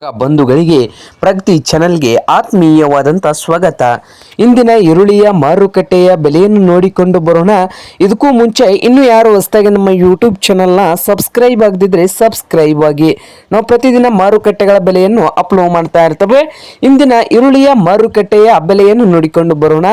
ಬಂಧುಗಳಿಗೆ ಪ್ರಗತಿ ಚಾನೆಲ್ಗೆ ಆತ್ಮೀಯವಾದಂಥ ಸ್ವಾಗತ. ಇಂದಿನ ಈರುಳ್ಳಿಯ ಮಾರುಕಟ್ಟೆಯ ಬೆಲೆಯನ್ನು ನೋಡಿಕೊಂಡು ಬರೋಣ. ಇದಕ್ಕೂ ಮುಂಚೆ ಇನ್ನೂ ಯಾರು ಹೊಸದಾಗಿ ನಮ್ಮ ಯೂಟ್ಯೂಬ್ ಚಾನಲ್ನ ಸಬ್ಸ್ಕ್ರೈಬ್ ಆಗದಿದ್ದರೆ ಸಬ್ಸ್ಕ್ರೈಬ್ ಆಗಿ. ನಾವು ಪ್ರತಿದಿನ ಮಾರುಕಟ್ಟೆಗಳ ಬೆಲೆಯನ್ನು ಅಪ್ಲೋಡ್ ಮಾಡ್ತಾ ಇರ್ತವೆ. ಇಂದಿನ ಈರುಳ್ಳಿಯ ಮಾರುಕಟ್ಟೆಯ ಬೆಲೆಯನ್ನು ನೋಡಿಕೊಂಡು ಬರೋಣ.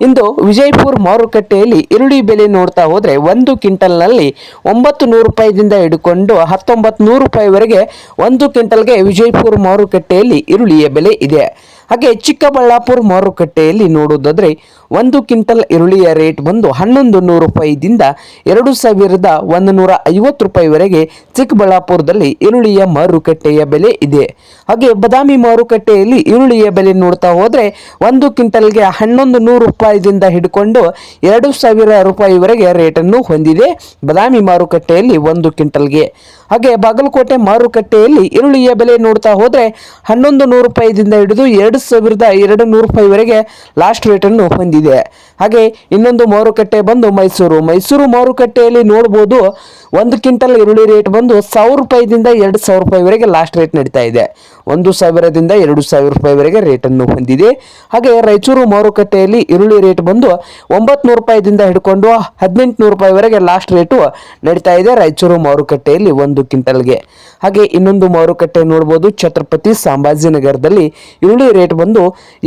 ಇಂದು ವಿಜಯಪುರ ಮಾರುಕಟ್ಟೆಯಲ್ಲಿ ಈರುಳ್ಳಿ ಬೆಲೆ ನೋಡ್ತಾ ಹೋದರೆ 1 ಕ್ವಿಂಟಲ್ನಲ್ಲಿ 900 ರೂಪಾಯಿದಿಂದ ಹಿಡ್ಕೊಂಡು 1900 ರೂಪಾಯಿವರೆಗೆ 1 ಕ್ವಿಂಟಲ್ಗೆ ವಿಜಯಪುರ ಮಾರುಕಟ್ಟೆಯಲ್ಲಿ ಈರುಳ್ಳಿಯ ಬೆಲೆ ಇದೆ. ಹಾಗೆ ಚಿಕ್ಕಬಳ್ಳಾಪುರ ಮಾರುಕಟ್ಟೆಯಲ್ಲಿ ನೋಡುವುದಾದ್ರೆ 1 ಕ್ವಿಂಟಲ್ ಈರುಳ್ಳಿಯ ರೇಟ್ ಬಂದು 1100 ರೂಪಾಯಿದಿಂದ 2150 ರೂಪಾಯಿವರೆಗೆ ಚಿಕ್ಕಬಳ್ಳಾಪುರದಲ್ಲಿ ಈರುಳ್ಳಿಯ ಮಾರುಕಟ್ಟೆಯ ಬೆಲೆ ಇದೆ. ಹಾಗೆ ಬದಾಮಿ ಮಾರುಕಟ್ಟೆಯಲ್ಲಿ ಈರುಳ್ಳಿಯ ಬೆಲೆ ನೋಡ್ತಾ ಹೋದ್ರೆ 1 ಕ್ವಿಂಟಲ್ಗೆ 1100 ರೂಪಾಯಿದಿಂದ ಹಿಡ್ಕೊಂಡು 2000 ರೂಪಾಯಿವರೆಗೆ ರೇಟನ್ನು ಹೊಂದಿದೆ ಬದಾಮಿ ಮಾರುಕಟ್ಟೆಯಲ್ಲಿ 1 ಕ್ವಿಂಟಲ್ಗೆ. ಹಾಗೆ ಬಾಗಲಕೋಟೆ ಮಾರುಕಟ್ಟೆಯಲ್ಲಿ ಈರುಳ್ಳಿಯ ಬೆಲೆ ನೋಡ್ತಾ ಹೋದ್ರೆ 1100 ರೂಪಾಯಿದಿಂದ ಹಿಡಿದು 2200 ರೂಪಾಯಿವರೆಗೆ ಲಾಸ್ಟ್ ರೇಟನ್ನು ಹೊಂದಿದೆ. ಹಾಗೆ ಇನ್ನೊಂದು ಮಾರುಕಟ್ಟೆ ಬಂದು ಮೈಸೂರು ಮಾರುಕಟ್ಟೆಯಲ್ಲಿ ನೋಡಬಹುದು 1 ಕ್ವಿಂಟಲ್ ಈರುಳ್ಳಿ ರೇಟ್ ಬಂದು 1000 ರೂಪಾಯಿದಿಂದ 2000 ರೂಪಾಯಿವರೆಗೆ ಲಾಸ್ಟ್ ರೇಟ್ ನಡೀತಾ ಇದೆ. 1000ದಿಂದ 2000 ರೂಪಾಯಿವರೆಗೆ ರೇಟನ್ನು ಹೊಂದಿದೆ. ಹಾಗೆ ರಾಯಚೂರು ಮಾರುಕಟ್ಟೆಯಲ್ಲಿ ಈರುಳ್ಳಿ ರೇಟ್ ಬಂದು 900 ರೂಪಾಯಿದಿಂದ ಹಿಡ್ಕೊಂಡು 1800 ರೂಪಾಯಿವರೆಗೆ ಲಾಸ್ಟ್ ರೇಟು ನಡೀತಾ ಇದೆ ರಾಯಚೂರು ಮಾರುಕಟ್ಟೆಯಲ್ಲಿ 1 ಕ್ವಿಂಟಲ್ಗೆ. ಹಾಗೆ ಇನ್ನೊಂದು ಮಾರುಕಟ್ಟೆ ನೋಡಬಹುದು ಛತ್ರಪತಿ ಸಂಭಾಜಿನಗರದಲ್ಲಿ ಈರುಳ್ಳಿ ರೇಟ್ ಬಂದು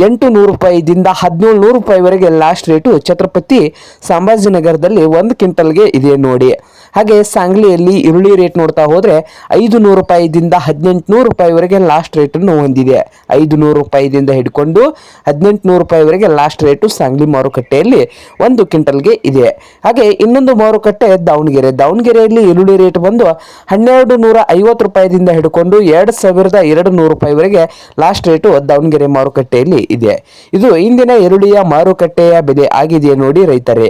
800 ರೂಪಾಯಿದಿಂದ 1700 ರೂಪಾಯಿವರೆಗೆ ಲಾಸ್ಟ್ ರೇಟು ಛತ್ರಪತಿ ಸಂಭಾಜಿನಗರದಲ್ಲಿ 1 ಕ್ವಿಂಟಲ್ಗೆ ಇದೆ ನೋಡಿ. ಹಾಗೆ ಸಾಂಗ್ಲಿಯಲ್ಲಿ ಈರುಳ್ಳಿ ರೇಟ್ ನೋಡ್ತಾ ಹೋದ್ರೆ 500 ರೂಪಾಯಿದಿಂದ 1800 ರೂಪಾಯಿವರೆಗೆ ಲಾಸ್ಟ್ ರೇಟನ್ನು ಹೊಂದಿದೆ. 500 ರೂಪಾಯಿದಿಂದ ಹಿಡ್ಕೊಂಡು 1800 ರೂಪಾಯಿವರೆಗೆ ಲಾಸ್ಟ್ ರೇಟು ಸಾಂಗ್ಲಿ ಮಾರುಕಟ್ಟೆಯಲ್ಲಿ 1 ಕ್ವಿಂಟಲ್ಗೆ ಇದೆ. ಹಾಗೆ ಇನ್ನೊಂದು ಮಾರುಕಟ್ಟೆ ದಾವಣಗೆರೆಯಲ್ಲಿ ಈರುಳ್ಳಿ ರೇಟ್ ಬಂದು 1250 ರೂಪಾಯಿದಿಂದ ಹಿಡ್ಕೊಂಡು 2200 ರೂಪಾಯಿವರೆಗೆ ಲಾಸ್ಟ್ ರೇಟು ದಾವಣಗೆರೆ ಮಾರುಕಟ್ಟೆಯಲ್ಲಿ ಇದೆ. ಇದು ಇಂದಿನ ಈರುಳ್ಳಿಯ ಮಾರುಕಟ್ಟೆಯ ಬೆಲೆ ಆಗಿದೆ ನೋಡಿ ರೈತರೇ.